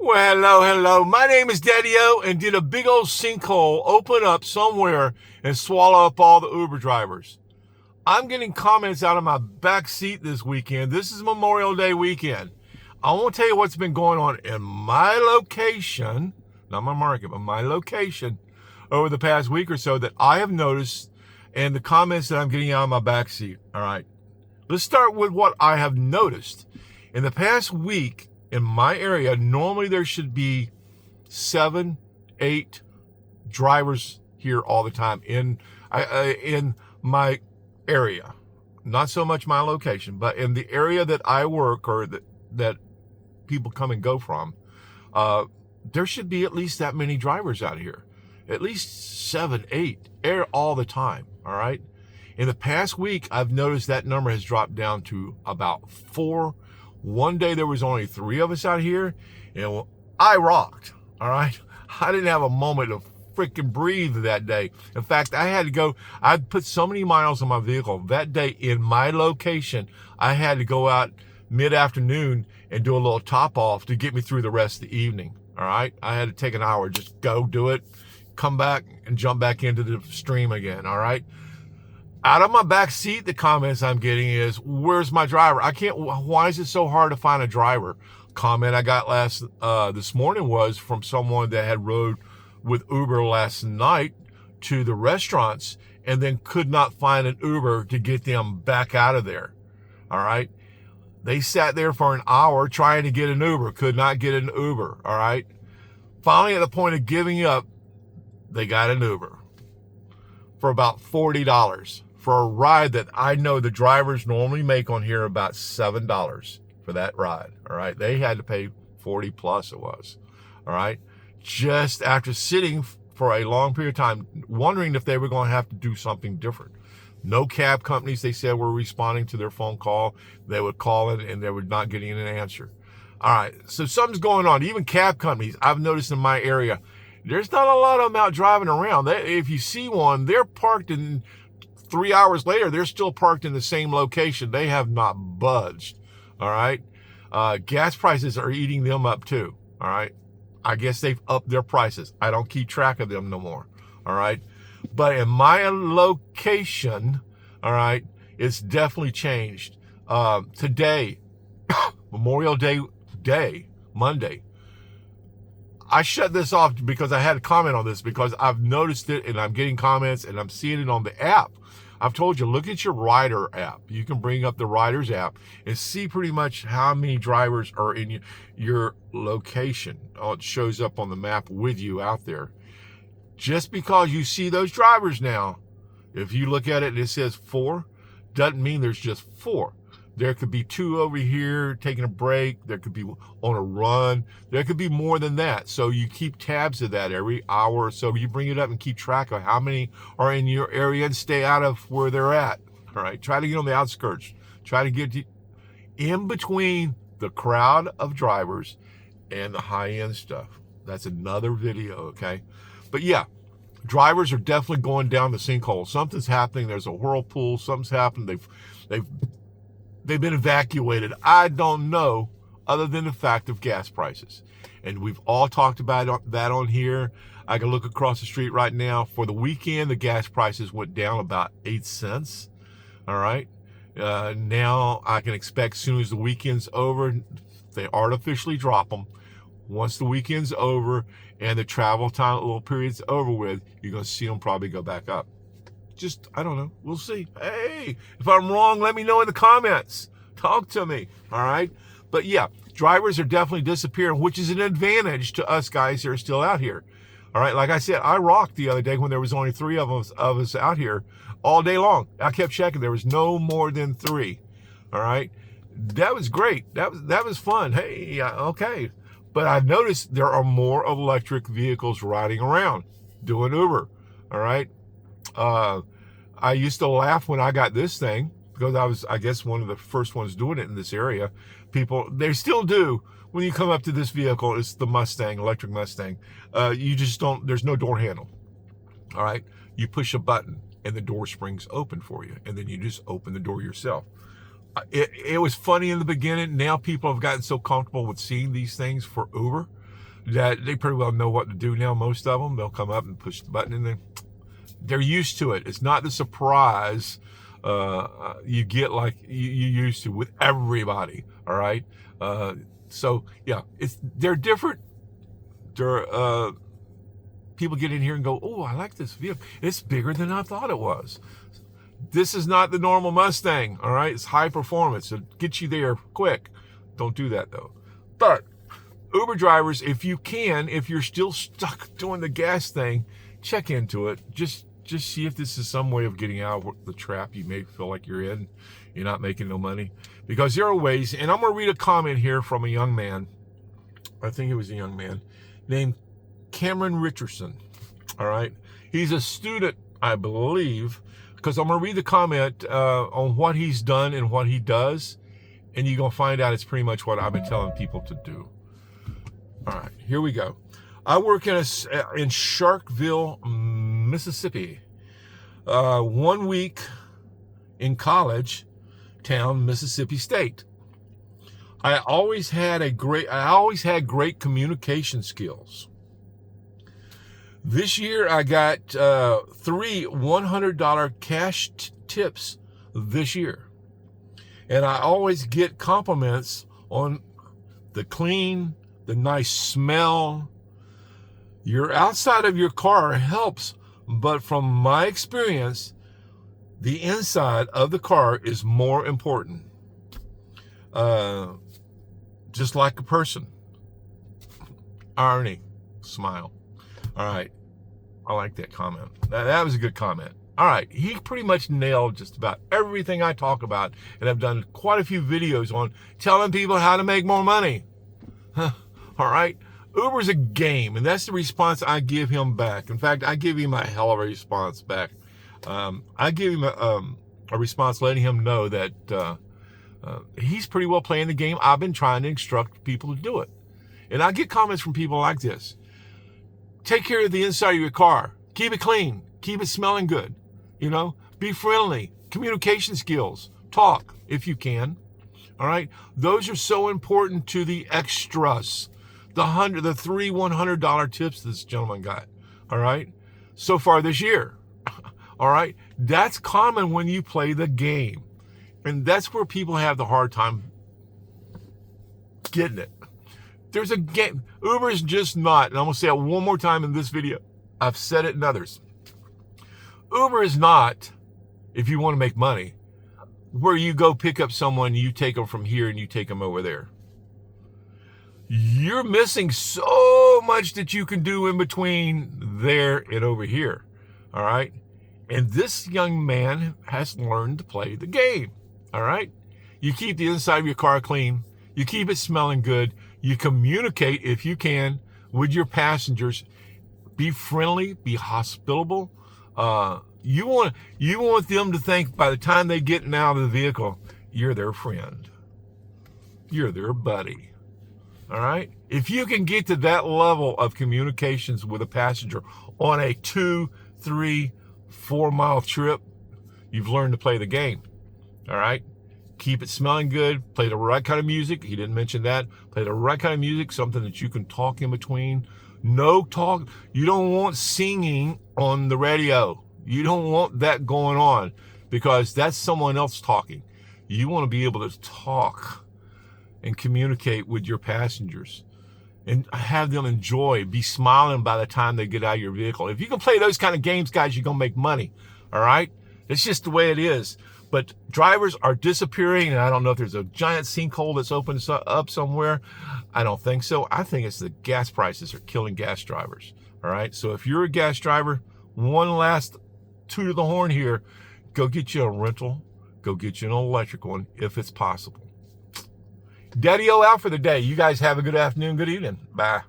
Well, hello. My name is Daddy-O, and did a big old sinkhole open up somewhere and swallow up all the Uber drivers? I'm getting comments out of my back seat this weekend. This is Memorial Day weekend. I want to tell you what's been going on in my location, not my market, but my location over the past week or so that I have noticed, and the comments that I'm getting out of my back seat. All right. Let's start with what I have noticed. In the past week, in my area, normally there should be 7, 8 drivers here all the time in my area. Not so much my location, but in the area that I work or that people come and go from, there should be at least that many drivers out here. At least 7, 8, all the time. All right. In the past week, I've noticed that number has dropped down to about 4. One day there was only 3 of us out here, and I rocked. All right. I didn't have a moment to freaking breathe that day. In fact, I put so many miles on my vehicle that day in my location. I had to go out mid-afternoon and do a little top off to get me through the rest of the evening. All right. I had to take an hour, just go do it, come back and jump back into the stream again. All right. Out of my back seat, the comments I'm getting is, where's my driver? Why is it so hard to find a driver? Comment I got this morning was from someone that had rode with Uber last night to the restaurants and then could not find an Uber to get them back out of there. All right. They sat there for an hour trying to get an Uber, could not get an Uber. All right. Finally, at the point of giving up, they got an Uber for about $40 for a ride that I know the drivers normally make on here about $7 for that ride. All right. They had to pay 40 plus it was. All right. Just after sitting for a long period of time, wondering if they were going to have to do something different. No cab companies, they said, were responding to their phone call. They would call in and they were not getting an answer. All right. So something's going on. Even cab companies, I've noticed in my area, there's not a lot of them out driving around. If you see one, they're parked in 3 hours later, they're still parked in the same location. They have not budged. All right. Gas prices are eating them up too. All right. I guess they've upped their prices. I don't keep track of them no more. All right. But in my location, all right, it's definitely changed. Today, Memorial Day, Monday, I shut this off because I had a comment on this because I've noticed it and I'm getting comments and I'm seeing it on the app. I've told you, look at your Rider app. You can bring up the Riders app and see pretty much how many drivers are in your location. Oh, it shows up on the map with you out there. Just because you see those drivers now, if you look at it and it says 4, doesn't mean there's just 4. There could be 2 over here taking a break. There could be on a run. There could be more than that. So you keep tabs of that every hour or so. You bring it up and keep track of how many are in your area and stay out of where they're at. All right. Try to get on the outskirts. Try to get in between the crowd of drivers and the high-end stuff. That's another video, okay? But yeah, drivers are definitely going down the sinkhole. Something's happening. There's a whirlpool. Something's happened. They've been evacuated. I don't know, other than the fact of gas prices. And we've all talked about that on here. I can look across the street right now. For the weekend, the gas prices went down about 8 cents. All right. Now I can expect as soon as the weekend's over, they artificially drop them. Once the weekend's over and the travel time little period's over with, you're going to see them probably go back up. Just, I don't know. We'll see. Hey, if I'm wrong, let me know in the comments. Talk to me. All right. But yeah, drivers are definitely disappearing, which is an advantage to us guys that are still out here. All right. Like I said, I rocked the other day when there was only 3 of us out here all day long. I kept checking. There was no more than 3. All right. That was great. That was fun. Hey, okay. But I've noticed there are more electric vehicles riding around doing Uber. All right. I used to laugh when I got this thing because I was, I guess, one of the first ones doing it in this area. People, they still do. When you come up to this vehicle, it's the Mustang, electric Mustang. You just don't, there's no door handle. All right. You push a button and the door springs open for you. And then you just open the door yourself. It was funny in the beginning. Now people have gotten so comfortable with seeing these things for Uber that they pretty well know what to do now. Most of them, they'll come up and push the button, and they're used to it. It's not the surprise you get like you used to with everybody. All right. So yeah, they're different. They're people get in here and go, oh, I like this vehicle. It's bigger than I thought it was. This is not the normal Mustang. All right. It's high performance. It gets you there quick. Don't do that though. But Uber drivers, if you can, if you're still stuck doing the gas thing, check into it. Just see if this is some way of getting out of the trap you may feel like you're in. You're not making no money. Because there are ways, and I'm going to read a comment here from a young man. I think he was a young man named Cameron Richardson. All right. He's a student, I believe, because I'm going to read the comment on what he's done and what he does. And you're going to find out it's pretty much what I've been telling people to do. All right, here we go. I work in Sharkville, Mississippi. 1 week in college town, Mississippi State. I always had great communication skills. This year I got 3 $100 cash tips this year. And I always get compliments on the clean, the nice smell. Your outside of your car helps, but from my experience, the inside of the car is more important. Just like a person. Irony. Smile. All right. I like that comment. That was a good comment. All right, he pretty much nailed just about everything I talk about, and I've done quite a few videos on telling people how to make more money. All right, Uber's a game, and that's the response I give him back. In fact, I give him a hell of a response back. I give him a response letting him know that he's pretty well playing the game. I've been trying to instruct people to do it. And I get comments from people like this. Take care of the inside of your car. Keep it clean. Keep it smelling good. You know, be friendly, communication skills, talk if you can. All right. Those are so important to the extras, the 3 $100 tips this gentleman got. All right. So far this year. All right. That's common when you play the game. And that's where people have the hard time getting it. There's a game. Uber is just not, and I'm going to say it one more time in this video. I've said it in others. Uber is not, if you want to make money, where you go pick up someone, you take them from here and you take them over there. You're missing so much that you can do in between there and over here. All right. And this young man has learned to play the game. All right. You keep the inside of your car clean. You keep it smelling good. You communicate, if you can, with your passengers. Be friendly, be hospitable. You want them to think by the time they get out of the vehicle, you're their friend. You're their buddy. All right? If you can get to that level of communications with a passenger on a 2, 3, 4 mile trip, you've learned to play the game. All right? Keep it smelling good. Play the right kind of music. He didn't mention that. Play the right kind of music, something that you can talk in between. No talk. You don't want singing on the radio. You don't want that going on because that's someone else talking. You want to be able to talk and communicate with your passengers and have them enjoy, be smiling by the time they get out of your vehicle. If you can play those kind of games, guys, you're going to make money. All right? It's just the way it is. But drivers are disappearing, and I don't know if there's a giant sinkhole that's opened up somewhere. I don't think so. I think it's the gas prices are killing gas drivers. All right? So if you're a gas driver, one last toot of the horn here, go get you a rental. Go get you an electric one if it's possible. Daddy-o out for the day. You guys have a good afternoon, good evening. Bye.